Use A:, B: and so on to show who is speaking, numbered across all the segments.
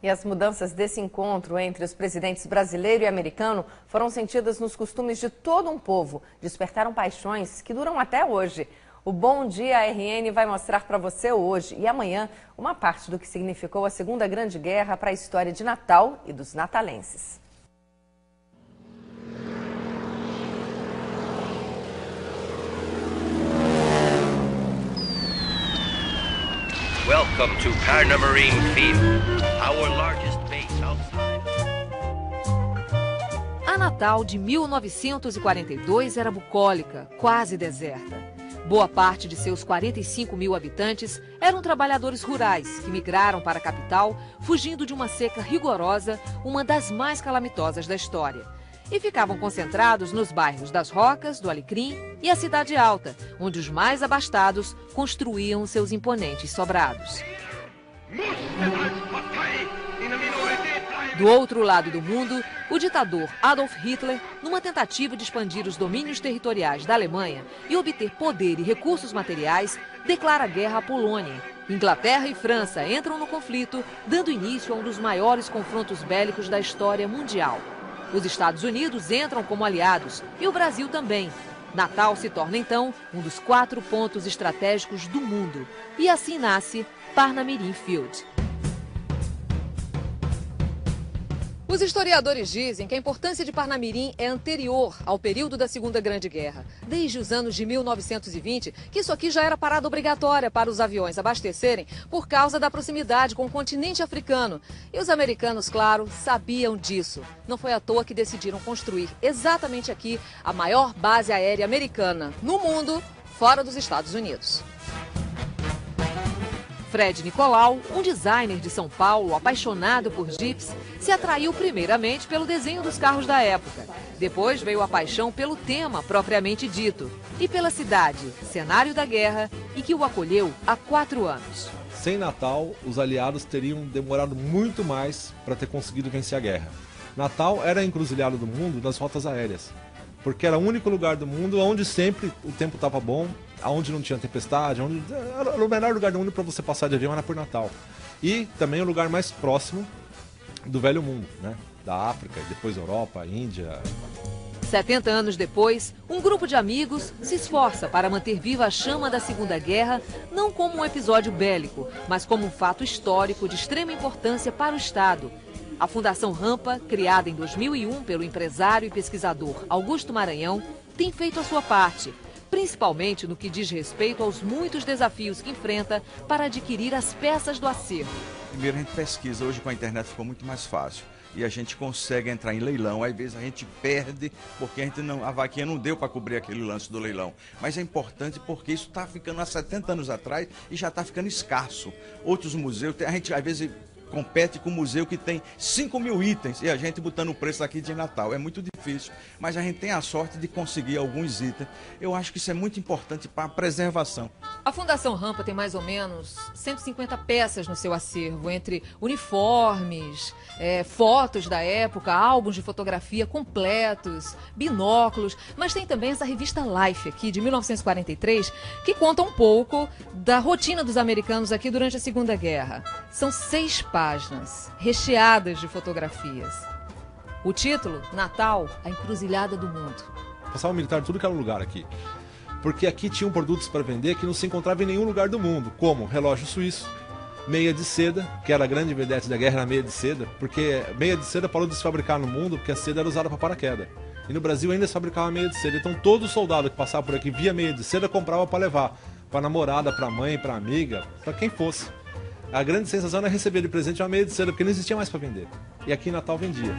A: E as mudanças desse encontro entre os presidentes brasileiro e americano foram sentidas nos costumes de todo um povo. Despertaram paixões que duram até hoje. O Bom Dia RN vai mostrar para você hoje e amanhã uma parte do que significou a Segunda Grande Guerra para a história de Natal e dos natalenses.
B: Welcome to Parnamarine Field, our largest base outside.
C: A Natal de 1942 era bucólica, quase deserta. Boa parte de seus 45 mil habitantes eram trabalhadores rurais que migraram para a capital, fugindo de uma seca rigorosa, uma das mais calamitosas da história. E ficavam concentrados nos bairros das Rocas, do Alecrim e a Cidade Alta, onde os mais abastados construíam seus imponentes sobrados. Do outro lado do mundo, o ditador Adolf Hitler, numa tentativa de expandir os domínios territoriais da Alemanha e obter poder e recursos materiais, declara guerra à Polônia. Inglaterra e França entram no conflito, dando início a um dos maiores confrontos bélicos da história mundial. Os Estados Unidos entram como aliados e o Brasil também. Natal se torna, então, um dos 4 pontos estratégicos do mundo. E assim nasce Parnamirim Field. Os historiadores dizem que a importância de Parnamirim é anterior ao período da Segunda Grande Guerra. Desde os anos de 1920, que isso aqui já era parada obrigatória para os aviões abastecerem por causa da proximidade com o continente africano. E os americanos, claro, sabiam disso. Não foi à toa que decidiram construir exatamente aqui a maior base aérea americana no mundo, fora dos Estados Unidos. Fred Nicolau, um designer de São Paulo apaixonado por Jeeps, se atraiu primeiramente pelo desenho dos carros da época. Depois veio a paixão pelo tema propriamente dito e pela cidade, cenário da guerra, e que o acolheu há 4 anos.
D: Sem Natal, os aliados teriam demorado muito mais para ter conseguido vencer a guerra. Natal era a encruzilhada do mundo das rotas aéreas, porque era o único lugar do mundo onde sempre o tempo estava bom, onde não tinha tempestade, era o melhor lugar do mundo para você passar de avião era por Natal. E também o lugar mais próximo do velho mundo, né? Da África, depois Europa, Índia.
C: 70 anos depois, um grupo de amigos se esforça para manter viva a chama da Segunda Guerra, não como um episódio bélico, mas como um fato histórico de extrema importância para o Estado. A Fundação Rampa, criada em 2001 pelo empresário e pesquisador Augusto Maranhão, tem feito a sua parte, principalmente no que diz respeito aos muitos desafios que enfrenta para adquirir as peças do acervo.
E: Primeiro a gente pesquisa, hoje com a internet ficou muito mais fácil. E a gente consegue entrar em leilão, às vezes a gente perde porque a vaquinha não deu para cobrir aquele lance do leilão. Mas é importante porque isso está ficando há 70 anos atrás e já está ficando escasso. Outros museus, a gente às vezes compete com um museu que tem 5 mil itens e a gente botando o preço aqui de Natal. É muito difícil, mas a gente tem a sorte de conseguir alguns itens. Eu acho que isso é muito importante para a preservação.
C: A Fundação Rampa tem mais ou menos 150 peças no seu acervo, entre uniformes, fotos da época, álbuns de fotografia completos, binóculos, mas tem também essa revista Life aqui, de 1943, que conta um pouco da rotina dos americanos aqui durante a Segunda Guerra. São 6 páginas, recheadas de fotografias. O título, Natal, a encruzilhada do mundo.
D: Passava militar em tudo que era lugar aqui. Porque aqui tinham produtos para vender que não se encontrava em nenhum lugar do mundo, como relógio suíço, meia de seda, que era a grande vedete da guerra, era meia de seda, porque meia de seda parou de se fabricar no mundo porque a seda era usada para paraquedas. E no Brasil ainda se fabricava meia de seda, então todo soldado que passava por aqui via meia de seda comprava para levar, para namorada, para mãe, para amiga, para quem fosse. A grande sensação era receber de presente uma meia de seda, porque não existia mais para vender. E aqui em Natal vendia.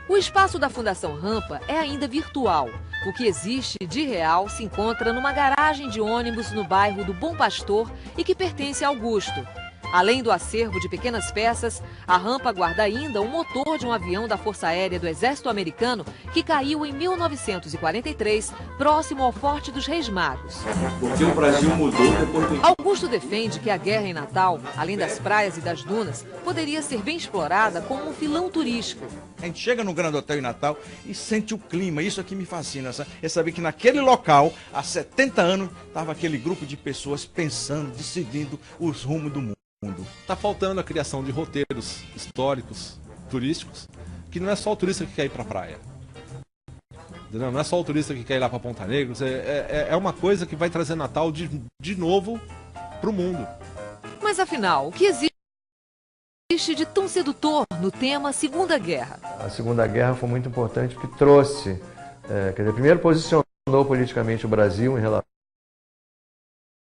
C: O espaço da Fundação Rampa é ainda virtual. O que existe de real se encontra numa garagem de ônibus no bairro do Bom Pastor e que pertence a Augusto. Além do acervo de pequenas peças, a Rampa guarda ainda o motor de um avião da Força Aérea do Exército Americano que caiu em 1943, próximo ao Forte dos Reis Magos.
E: Porque o Brasil mudou depois do...
C: Augusto defende que a guerra em Natal, além das praias e das dunas, poderia ser bem explorada como um filão turístico.
E: A gente chega no Grande Hotel em Natal e sente o clima, isso aqui me fascina. É saber que naquele local, há 70 anos, estava aquele grupo de pessoas pensando, decidindo os rumos do mundo.
D: Está faltando a criação de roteiros históricos, turísticos, que não é só o turista que quer ir para a praia. Não é só o turista que quer ir lá para Ponta Negra. É uma coisa que vai trazer Natal de novo para o mundo.
C: Mas afinal, o que existe de tão sedutor no tema Segunda Guerra?
F: A Segunda Guerra foi muito importante porque trouxe, quer dizer, primeiro posicionou politicamente o Brasil em relação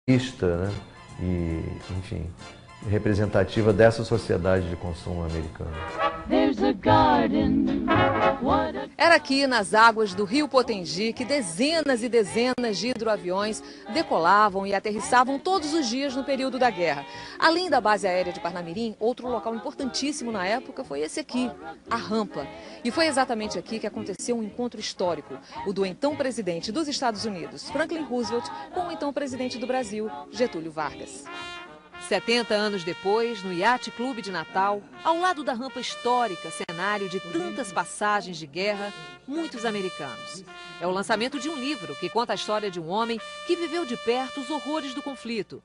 F: à né? E, enfim, representativa dessa sociedade de consumo americana.
C: Era aqui nas águas do Rio Potengi que dezenas e dezenas de hidroaviões decolavam e aterrissavam todos os dias no período da guerra. Além da base aérea de Parnamirim, outro local importantíssimo na época foi esse aqui, a Rampa. E foi exatamente aqui que aconteceu um encontro histórico, o do então presidente dos Estados Unidos, Franklin Roosevelt, com o então presidente do Brasil, Getúlio Vargas. 70 anos depois, no Yacht Clube de Natal, ao lado da rampa histórica, cenário de tantas passagens de guerra, muitos americanos. É o lançamento de um livro que conta a história de um homem que viveu de perto os horrores do conflito.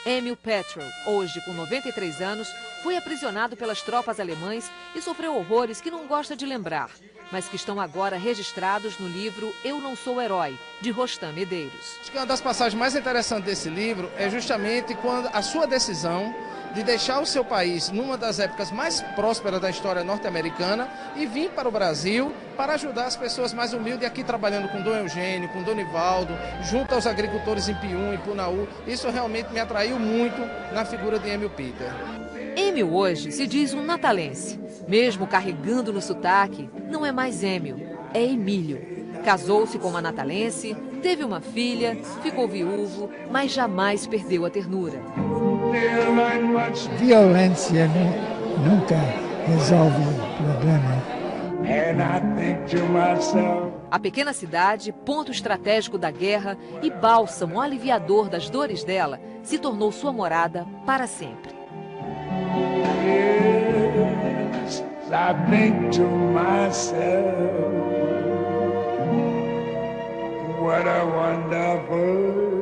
C: Emil Petrol, hoje com 93 anos, foi aprisionado pelas tropas alemãs e sofreu horrores que não gosta de lembrar, mas que estão agora registrados no livro Eu Não Sou Herói, de Rostam Medeiros.
G: Acho que uma das passagens mais interessantes desse livro é justamente quando a sua decisão de deixar o seu país numa das épocas mais prósperas da história norte-americana e vir para o Brasil para ajudar as pessoas mais humildes aqui trabalhando com Dom Eugênio, com Dom Nivaldo, junto aos agricultores em Pium e Punaú. Isso realmente me atraiu muito na figura de Emil Peter.
C: Emil hoje se diz um natalense. Mesmo carregando no sotaque, não é mais Emil, é Emílio. Casou-se com uma natalense, teve uma filha, ficou viúvo, mas jamais perdeu a ternura.
H: Violência nunca resolve o problema.
C: A pequena cidade, ponto estratégico da guerra e bálsamo aliviador das dores dela, se tornou sua morada para sempre.
H: I think to myself, what a wonderful